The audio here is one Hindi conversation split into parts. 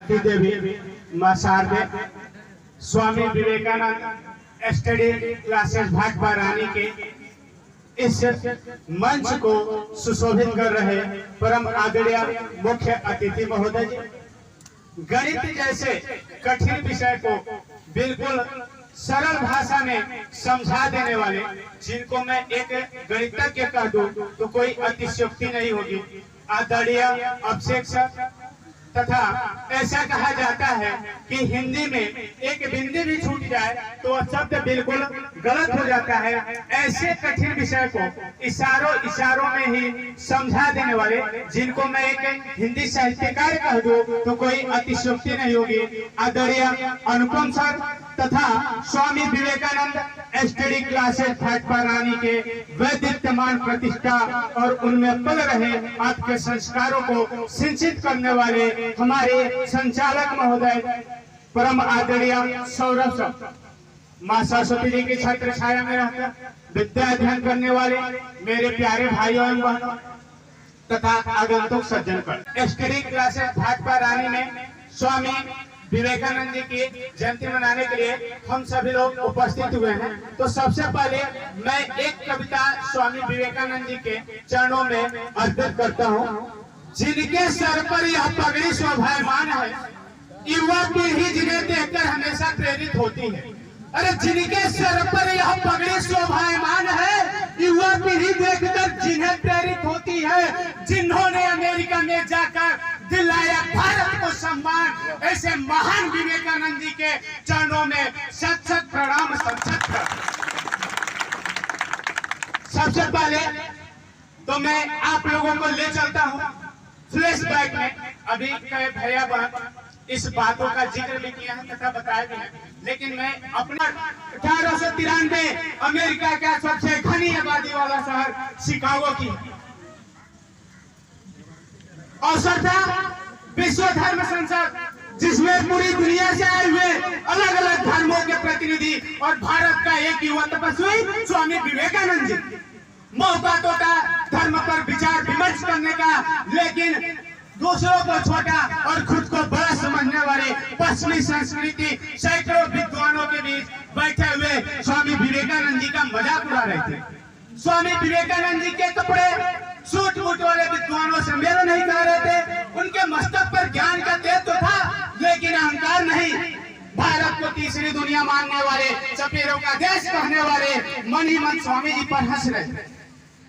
देवी मां शारदे स्वामी विवेकानंद स्टडी क्लासेस भाटपा रानी के इस मंच को सुशोभित कर रहे परम आदरणीय मुख्य अतिथि महोदय जी, गणित जैसे कठिन विषय को बिल्कुल सरल भाषा में समझा देने वाले, जिनको मैं एक गणितज्ञ कह दूं तो कोई अतिशयोक्ति नहीं होगी, आदरणीय अभिषेक सर। तथा ऐसा कहा जाता है कि हिंदी में एक बिंदी भी छूट जाए तो वह शब्द बिल्कुल गलत हो जाता है। ऐसे कठिन विषय को इशारों में ही समझा देने वाले, जिनको मैं एक हिंदी साहित्यकार कह दूं तो कोई अतिशयोक्ति नहीं होगी, आदरणीय अनुपम सर तथा स्वामी विवेकानंद स्टडी क्लासेस भाटपा रानी के वैदित्यमान प्रतिष्ठा और उनमें पल रहे आपके संस्कारों को सिंचित करने वाले हमारे संचालक महोदय परम आदरणीय सौरभ सर, मां सरस्वती जी की छत्र छाया में रहकर विद्या अध्ययन करने वाले मेरे प्यारे भाइयों एवं बहनों तथा आगंतुक सज्जनगण, स्टडी क्लासेस भाटपा रानी में स्वामी विवेकानंद जी की जयंती मनाने के लिए हम सभी लोग उपस्थित हुए हैं। तो सबसे पहले मैं एक कविता स्वामी विवेकानंद जी के चरणों में अर्पित करता हूँ। जिनके सर पर यह पगड़ी शोभायमान है, युवा पीढ़ी जिन्हें देखकर हमेशा प्रेरित होती है। अरे जिनके सर पर यह पगड़ी शोभायमान है, युवा पीढ़ी देखकर जिन्हें प्रेरित होती है, जिन्होंने अमेरिका में जाकर दिलाया भारत को सम्मान, ऐसे महान विवेकानंद जी के चरणों में सत सत प्रणाम सबसे पहले तो मैं आप लोगों को ले चलता हूँ फ्लैशबैक में। अभी कई भैया बहन इस बातों का जिक्र भी किया है तथा बताया भी है, लेकिन मैं अपना 1893 अमेरिका का सबसे घनी आबादी वाला शहर शिकागो की अवसर था विश्व धर्म संसद, जिसमें पूरी दुनिया से आए हुए अलग अलग धर्मों के प्रतिनिधि और भारत का एक युवा तपस्वी स्वामी विवेकानंद जी। मौका तो था धर्म पर विचार विमर्श करने का, लेकिन दूसरों को छोटा और खुद को बड़ा समझने वाले पश्चिमी संस्कृति सैकड़ों विद्वानों के बीच बैठे हुए स्वामी विवेकानंद जी का मजाक उड़ा रहे थे। स्वामी विवेकानंद जी के कपड़े सूट बूट वाले विद्वानों से मेल नहीं कर रहे थे। उनके मस्तक पर ज्ञान का तेज तो था, लेकिन अहंकार नहीं। भारत को तीसरी दुनिया मानने वाले, चपेरों का देश कहने वाले मन ही मन स्वामी जी पर हंस रहे थे।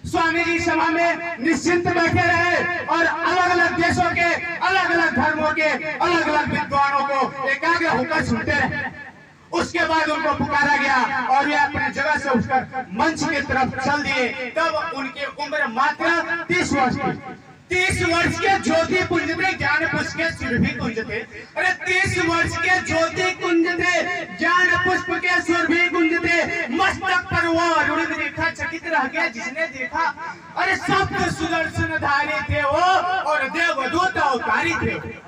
स्वामी जी सभा में निश्चिंत बैठे रहे और अलग अलग देशों के अलग अलग धर्मों के अलग अलग विद्वानों को एकाग्र होकर सुनते रहे। उसके बाद उनको पुकारा गया और वे अपनी जगह से उठकर मंच की तरफ चल दिए। तब उनकी उम्र मात्र 30 वर्ष की। 30 वर्ष के ज्योति कुंज में ज्ञान पुष्प के सुर भी कुंज थे। अरे 30 वर्ष के ज्योति कुंज थे, ज्ञान पुष्प के सुर भी कुंज थे। मस्तक पर वो अरुण रेखा चकित रह गया जिसने देखा। अरे सप्त सुदर्शन धारी थे वो और देवदूत अवतारी थे।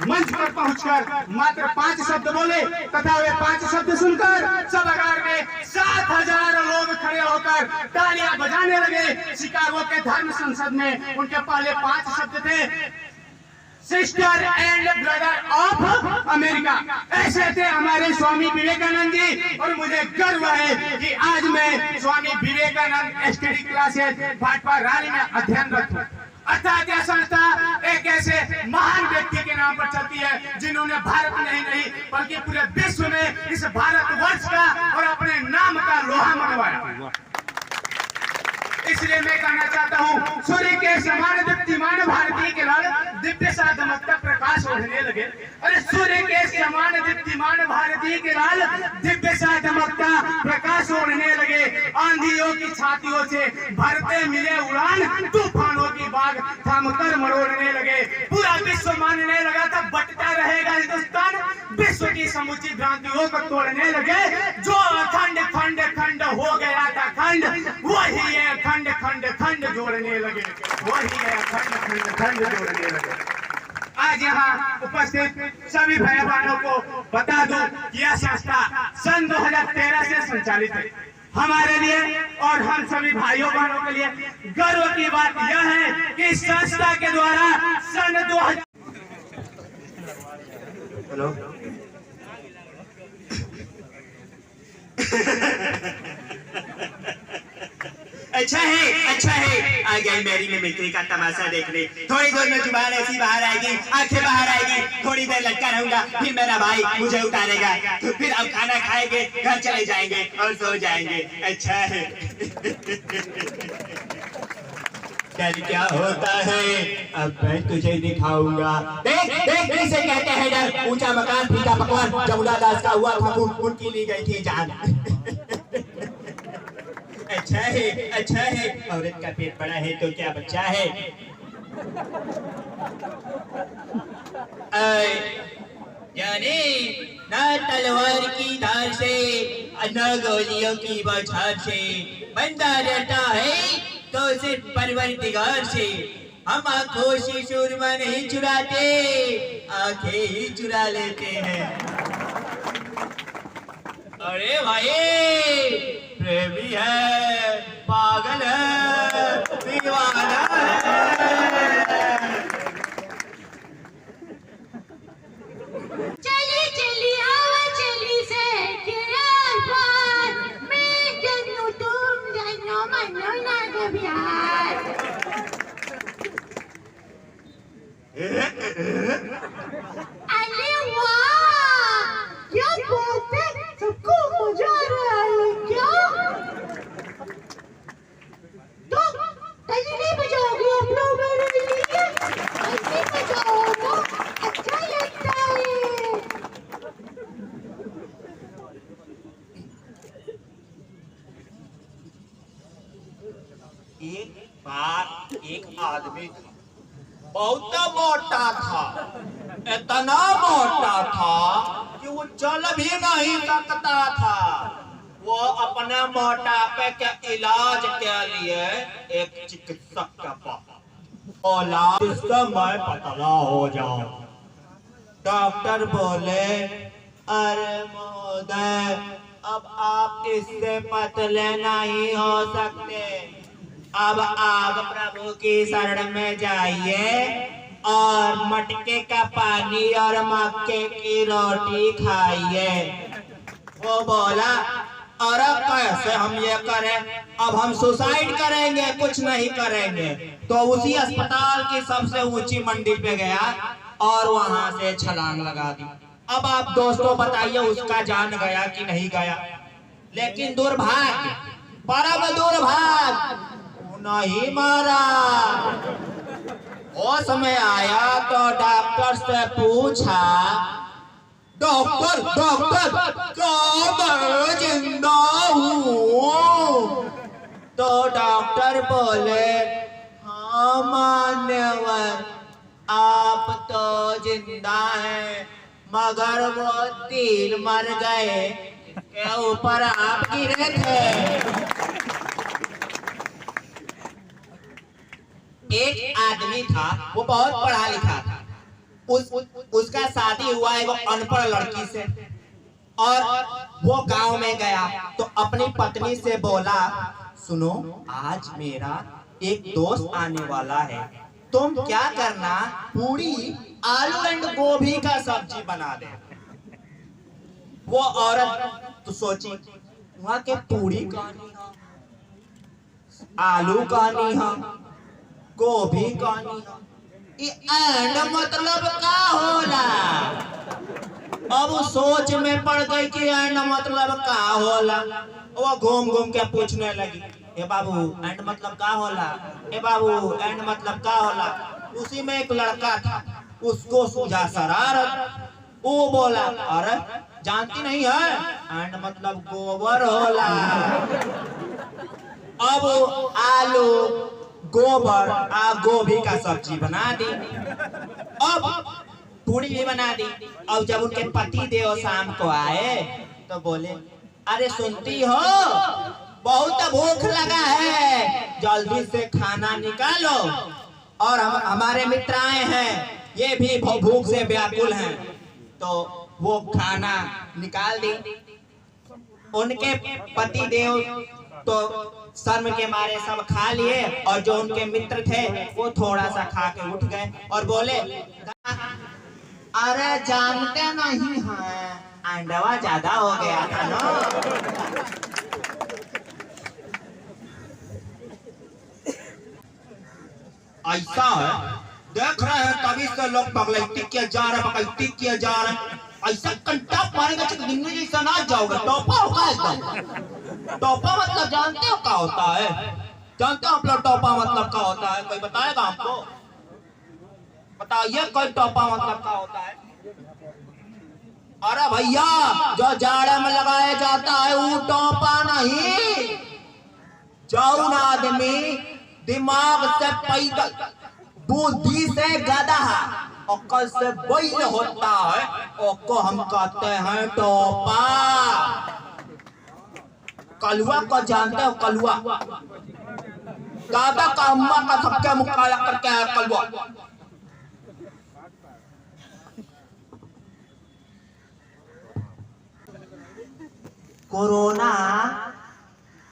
मंच पर पहुंचकर मात्र 5 शब्द बोले तथा वे 5 शब्द सुनकर सभागार में 7000 लोग खड़े होकर तालियां बजाने लगे। शिकागो के धर्म संसद में उनके पहले 5 शब्द थे, sister and brother of America. ऐसे थे हमारे स्वामी विवेकानंद जी। और मुझे गर्व है कि आज मैं स्वामी विवेकानंद स्टडी क्लासेस भाटपा रानी में अध्ययनरत हूँ। अर्थात यह संस्था एक ऐसे महान व्यक्ति के नाम पर चलती है, जिन्होंने भारत में नहीं बल्कि पूरे विश्व में इस भारतवर्ष का और अपने नाम का लोहा मनवाया। इसलिए मैं कहना चाहता हूँ, सूर्य के समान दीप्तिमान भारतीय के लाल दिव्य सा दमकता प्रकाश ओढ़ने लगे। अरे सूर्य के समान दीप्तिमान भारतीय के लाल दिव्य सा दमकता प्रकाश ओढ़ने लगे। आंधियों की छातियों से भरते मिले उड़ान, तूफानों की बाग थमकर मरोड़ने लगे। पूरा विश्व मानने लगा था बटता रहेगा हिंदुस्तान, विश्व की समुची भ्रांतियों को तोड़ने लगे। जो खंड खंड खंड हो गया था खंड, वही है खंड खंड खंड जोड़ने लगे, वही है खंड खंड खंड जोड़ने लगे। आज यहाँ उपस्थित सभी भाई बहनों को बता दूं कि यह संस्था सन 2013 से संचालित है। हमारे लिए और हम सभी भाइयों बहनों के लिए गर्व की बात यह है कि इस संस्था के द्वारा सन 2000 हेलो अच्छा है आ गई मेरी मिमिक्री का तमाशा देखने। थोड़ी देर में जुबान ऐसी बाहर आएगी, आंखें बाहर आएगी, थोड़ी देर लटका रहूंगा, फिर मेरा भाई मुझे उतारेगा, तो फिर अब खाना खाएंगे, घर चले जाएंगे और सो जाएंगे। अच्छा है क्या होता है अब मैं तुझे दिखाऊंगा। देख देख इसे कहते हैं डर। ऊंचा मकान फीका पकवान, जमुना दास का हुआ था उनकी ली गई थी जान। अच्छा है औरत का पेट बड़ा है तो क्या बच्चा है। जाने न तलवार की धार से न गोलियों की बौछार से बंदा डरता है तो सिर्फ परवरदिगार से। हम आंखों से सुरमा नहीं चुराते, आंखें ही चुरा लेते हैं। अरे भाई प्रेमी है, पागल है, दीवाना है। चली चली हवा चली से किनार पर, मैं जन्नू तुम जन्नो मनो ना प्यार। अरे वाह क्या बात है, सबको मजा आ रहा है क्या? तो ताली नहीं बजाओगे आप लोग मेरे लिए? ताली बजाओ ना, अच्छा लगता है। एक बार एक आदमी था, बहुत मोटा था, इतना मोटा था कि वो चल भी नहीं सकता था। वो अपने मोटापे के इलाज के लिए एक चिकित्सक के पास बोला जिससे मैं पतला हो जाऊं। डॉक्टर बोले अरे महोदय अब आप इससे पतले नहीं हो सकते, अब आप प्रभु की शरण में जाइए और मटके का पानी और मक्के की रोटी खाइए। वो बोला अरे कैसे हम ये करें, अब हम सुसाइड करेंगे, कुछ नहीं करेंगे। तो उसी अस्पताल की सबसे ऊंची मंजिल पे गया और वहां से छलांग लगा दी। अब आप दोस्तों बताइए उसका जान गया कि नहीं गया। लेकिन दुर्भाग्य, परम दुर्भाग्य, नहीं मारा। वो समय आया तो डॉक्टर से पूछा डॉक्टर क्या मैं जिंदा हूँ? तो डॉक्टर बोले हाँ मान्यवर आप तो जिंदा हैं, मगर वो 3 मर गए के ऊपर आप गिरे थे। एक आदमी था, वो बहुत पढ़ा लिखा था, उसका शादी हुआ एक अनपढ़ लड़की से, और वो गांव में गया तो अपनी पत्नी से बोला सुनो आज मेरा एक दोस्त आने वाला है, तुम क्या करना पूरी आलू एंड गोभी का सब्जी बना दे। वो औरत तो सोची वहां के पूरी कहानी आलू कहानी है, गोभी कहानी एंड मतलब का होला। अब सोच में पड़ गई कि एंड मतलब का होला। वो घूम घूम के पूछने लगी ए बाबू एंड मतलब का होला, ए बाबू एंड मतलब का होला। उसी में एक लड़का था, उसको सूझा शरारत। वो बोला अरे जानती नहीं है एंड मतलब गोबर होला। अब आलू गोबर गोभी का सब्जी बना दी, अब पूरी भी बना दी। और जब उनके पति देव शाम को आए तो बोले अरे सुनती हो बहुत भूख लगा है, जल्दी से खाना निकालो। और हमारे मित्र आए हैं, ये भी भूख से व्याकुल हैं। तो वो खाना निकाल दी। उनके पति देव तो शर्म के मारे सब खा लिए, और जो उनके मित्र थे वो थोड़ा सा खा के उठ गए और बोले अरे जानते नहीं हैं, अंडवा ज्यादा हो गया था ना। ऐसा है, देख रहे हैं तभी से लोग पगलैती किया जा रहा है, पगलैती किया जा रहा है। ऐसा कंटा मारेगा चिकनी जैसा ना जाओगे। टोपा होगा एकदम। टोपा मतलब जानते हो क्या होता है? जानते हो आप लोग टोपा मतलब क्या होता है? कोई बताएगा आपको? बताइए कोई टोपा मतलब क्या होता है? अरे भैया, जो जाड़े में लगाया जाता है वो टोपा नहीं। जौन आदमी दिमाग से पैदल, बुद्धि से गधा, अक्ल से बैल होता है, उसको हम कहते हैं टोपा। कलुआ को जानते हो? कलुआ दादा का अम्मा का सबके मुकाला करके है कलुआ। कोरोना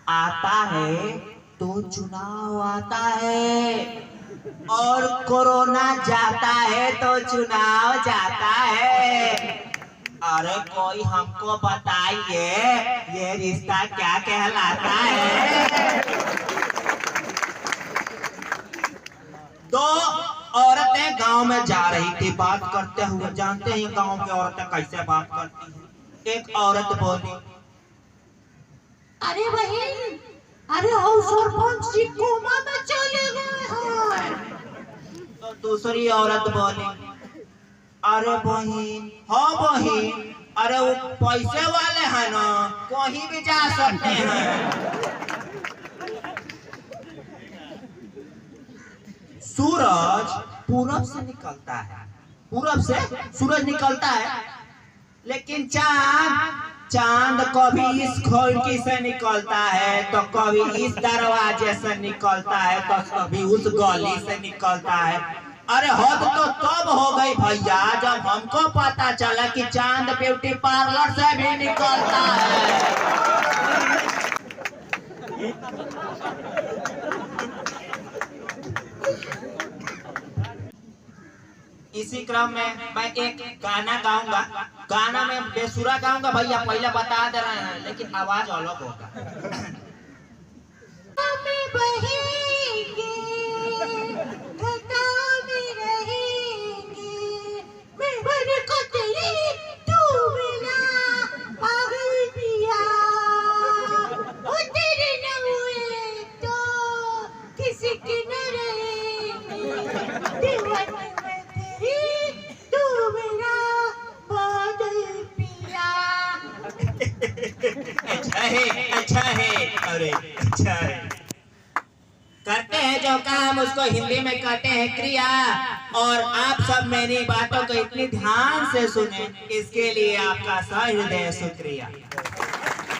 आता है तो चुनाव आता है, और कोरोना जाता है तो चुनाव जाता है। अरे कोई हमको बताइए ये रिश्ता क्या कहलाता है? दो औरतें गांव में जा रही थी बात करते हुए। जानते हैं गांव की औरतें कैसे बात करती हैं? एक औरत बोली, अरे बहन, अरे हम सरपंच जी कोमा में चले गए हैं। तो दूसरी औरत बोली, अरे बहन, हाँ बहन, अरे वो पैसे वाले हैं ना, कहीं भी जा सकते हैं। सूरज पूरब से निकलता है, पूरब से सूरज निकलता है, लेकिन चांद कभी इस खिड़की से निकलता है, तो कभी इस दरवाजे से निकलता है, तो कभी उस गली से निकलता है। अरे हद तो तब हो गई भैया जब हमको पता चला कि चांद ब्यूटी पार्लर से भी निकलता है। इसी क्रम में मैं एक गाना गाऊंगा। गाना में बेसुरा गाऊंगा भैया, पहले बता दे रहे हैं, लेकिन आवाज अलग होगा। अच्छा है, अरे अच्छा है। करते हैं जो काम उसको हिंदी में कहते हैं क्रिया। और आप सब मेरी बातों को इतनी ध्यान से सुने, इसके लिए आपका सहृदय शुक्रिया।